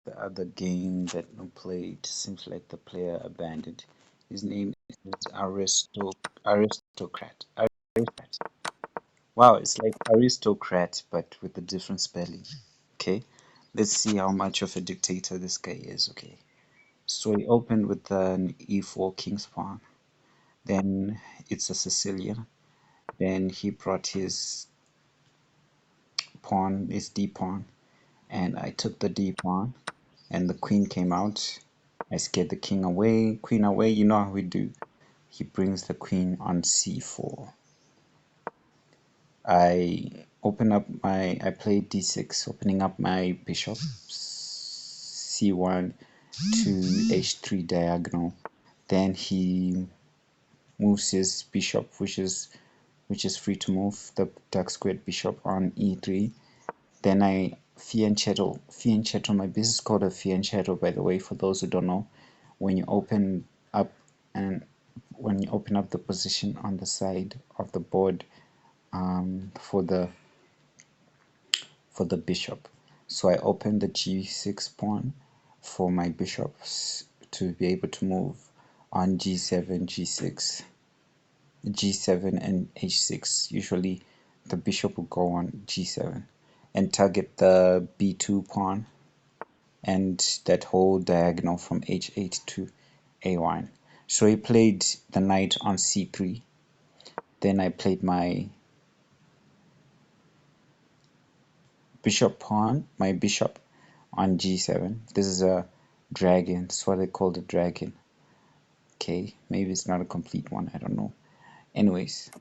The other game that we played seems like the player abandoned. His name is Aristocrat. Aristocrat. Wow, it's like aristocrat but with a different spelling. Okay, let's see how much of a dictator this guy is. Okay, so he opened with an e4 king's pawn. Then it's a Sicilian. Then he brought his pawn, his d pawn, and I took the d pawn, and the queen came out. I scared the king away, queen away. You know how we do. He brings the queen on c4. I played d6, opening up my bishop, c1 to h3 diagonal. Then he moves his bishop, which is free to move the dark squared bishop on e3. Then I fianchetto. My business is called a fianchetto, by the way, for those who don't know. When you open up and when you open up the position on the side of the board, for the bishop. So I opened the g6 pawn for my bishops to be able to move on g7, g6, g7 and h6. Usually the bishop will go on g7 and target the b2 pawn and that whole diagonal from h8 to a1. So he played the knight on c3. Then I played my my bishop on g7. This is a dragon. That's what they call the dragon. Okay, maybe it's not a complete one. I don't know. Anyways,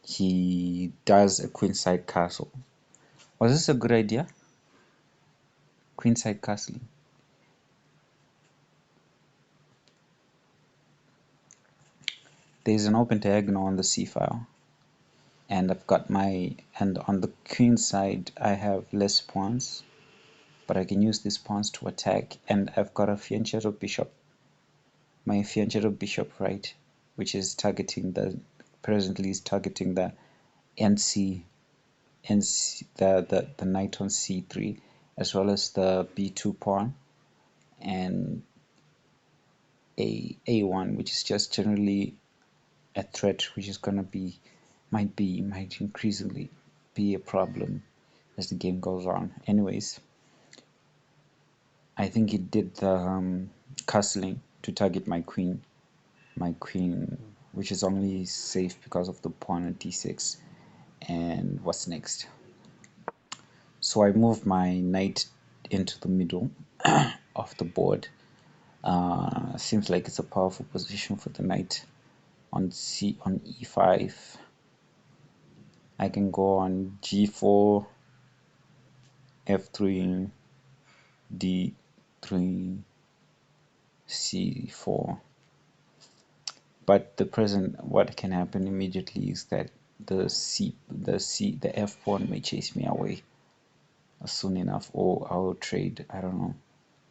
he does a queenside castle. Was this a good idea? Queenside castle. There's an open diagonal on the c file, and on the queen side I have less pawns, but I can use these pawns to attack, and I've got a fianchetto bishop, my fianchetto bishop, right, which is presently is targeting the NC, the knight on c3, as well as the b2 pawn and a1, which is just generally a threat, which is gonna might increasingly be a problem as the game goes on. Anyways, I think it did the castling to target my queen, which is only safe because of the pawn at d6. And what's next? So I move my knight into the middle of the board. Seems like it's a powerful position for the knight on e5. I can go on g4, f3, d3, c4. But what can happen immediately is that the f pawn may chase me away soon enough, or I'll trade. I don't know.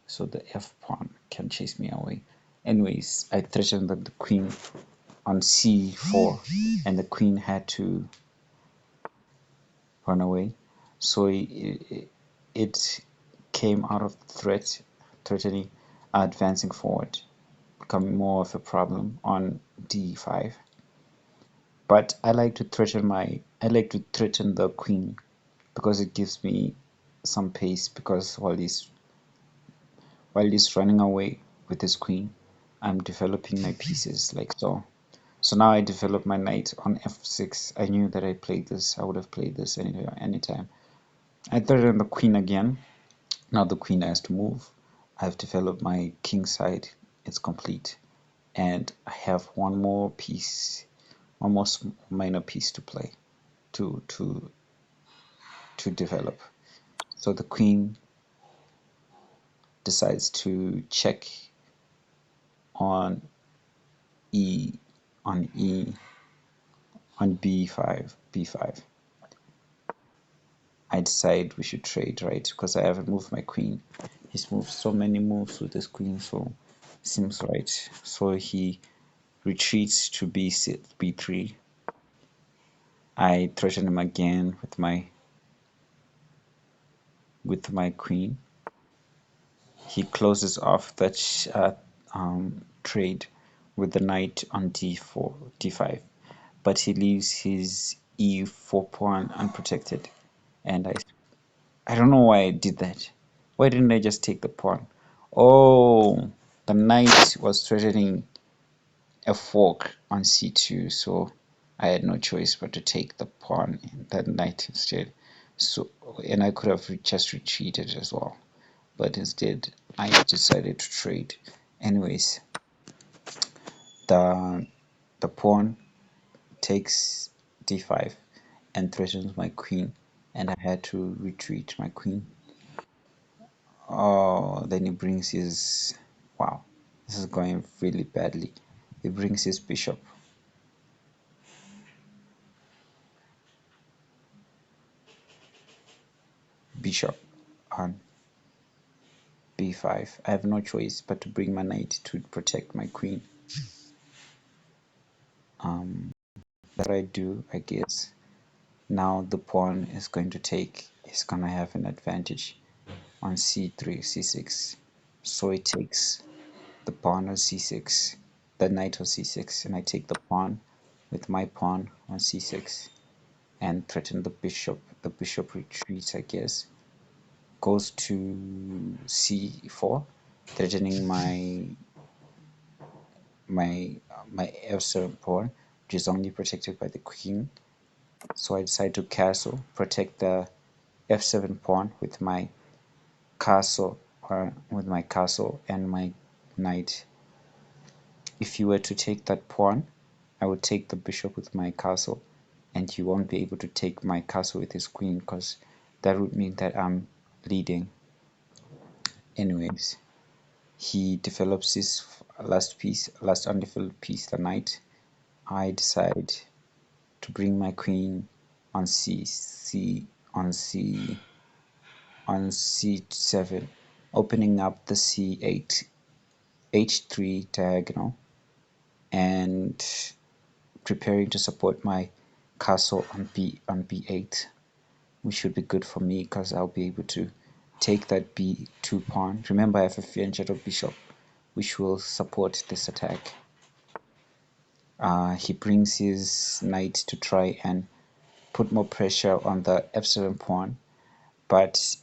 So the f pawn can chase me away. Anyways, I threatened the queen on c4, and the queen had to run away. So it came out of threatening, advancing forward, becoming more of a problem on d5. But I like to threaten the queen because it gives me some pace, because while he's running away with his queen, I'm developing my pieces like so. So now I develop my knight on f6. I knew that I would have played this anytime. I threaten the queen again. Now the queen has to move. I've developed my king side. It's complete. And I have one more minor piece to play, to to to develop. So the queen decides to check on e on e on b5. I decide we should trade, right? Because I haven't moved my queen. He's moved so many moves with his queen, so seems right. So he retreats to b3. I threaten him again with my queen. he closes off that trade with the knight on d4, d5, but he leaves his e4 pawn unprotected. And I don't know why I did that. Why didn't I just take the pawn? Oh, the knight was threatening a fork on c2, so I had no choice but to take the pawn and that knight instead. So, and I could have just retreated as well, but instead I decided to trade. Anyways, the the pawn takes d5 and threatens my queen, and I had to retreat my queen. Oh, then he brings his, wow, this is going really badly. He brings his bishop on b5. I have no choice but to bring my knight to protect my queen. That I do, I guess. Now the pawn is going to take, is going to have an advantage on c3, c6. So it takes the pawn on c6, the knight on c6, and I take the pawn with my pawn on c6 and threaten the bishop. The bishop retreats, I guess, goes to c4, threatening my f7 pawn, which is only protected by the queen. So I decide to castle, protect the f7 pawn with my castle, or with my castle and my knight. If you were to take that pawn, I would take the bishop with my castle, and you won't be able to take my castle with his queen, because that would mean that I'm leading. Anyways, he develops his last undeveloped piece, the knight. I decide to bring my queen on on c7, opening up the c8 h3 diagonal and preparing to support my castle on b8, which should be good for me because I'll be able to take that b2 pawn. Remember, I have a fianchetto bishop which will support this attack. He brings his knight to try and put more pressure on the f7 pawn, but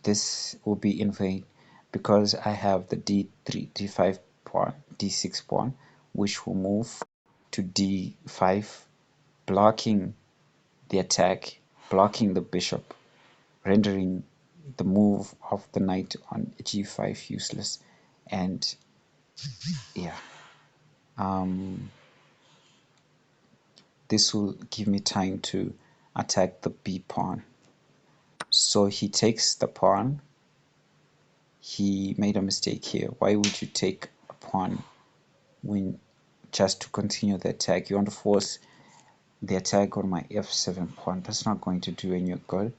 this will be in vain because I have the d3, d5 pawn, d6 pawn, which will move to d5, blocking the attack, blocking the bishop, rendering the move of the knight on g5 useless. And yeah, um, this will give me time to attack the b pawn. So he takes the pawn. He made a mistake here. Why would you take a pawn when just to continue the attack? You want to force the attack on my f7 pawn. That's not going to do any good.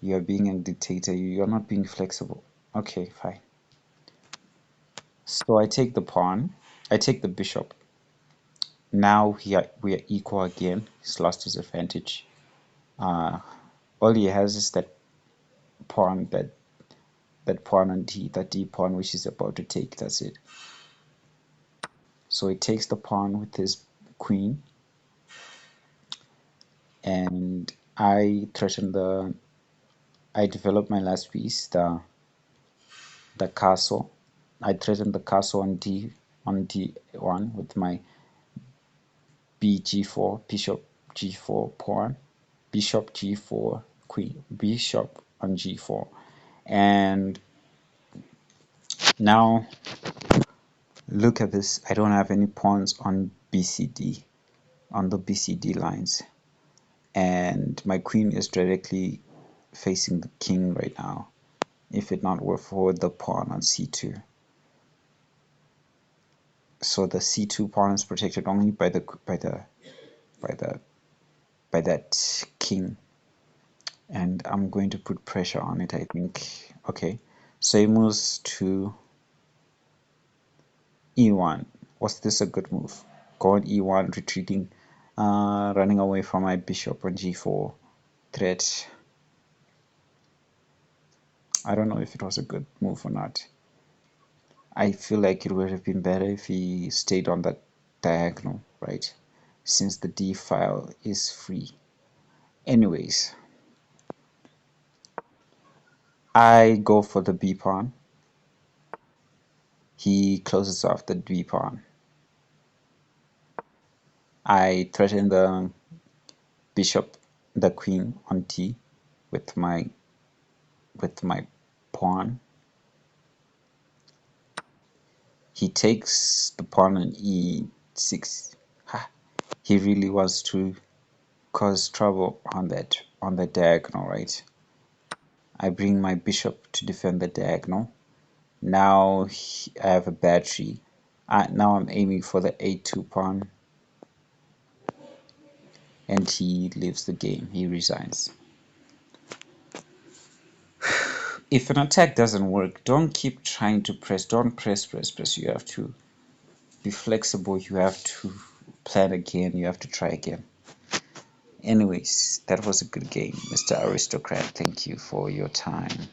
You're being a dictator. You're not being flexible. Okay, fine. So I take the pawn. I take the bishop. Now we are equal again. He's lost his advantage. Uh, all he has is that pawn, that pawn on d, that d pawn which is about to take. That's it. So he takes the pawn with his queen, and I threaten the. I develop my last piece, the castle. I threaten the castle on d1 with my bg4, bishop g4 pawn, bishop g4 queen, bishop on g4, and now look at this. I don't have any pawns on bcd, on the bcd lines, and my queen is directly facing the king right now. If it not were for the pawn on c2, so the c2 pawn is protected only by by the by that king, and I'm going to put pressure on it, I think. Okay, so he moves to e1. Was this a good move? Go on e1, retreating, running away from my bishop on g4 threat. I don't know if it was a good move or not. I feel like it would have been better if he stayed on the diagonal, right? Since the d file is free. Anyways, I go for the b pawn. He closes off the b pawn. I threaten the bishop, the queen on d with my pawn. He takes the pawn on e6. Ha, he really wants to cause trouble on the diagonal, right? I bring my bishop to defend the diagonal. Now I have a battery. Now I'm aiming for the a2 pawn, and he leaves the game. He resigns. If an attack doesn't work, don't keep trying to press. Don't press. You have to be flexible. You have to plan again. You have to try again. Anyways, that was a good game, Mr. Aristocrat. Thank you for your time.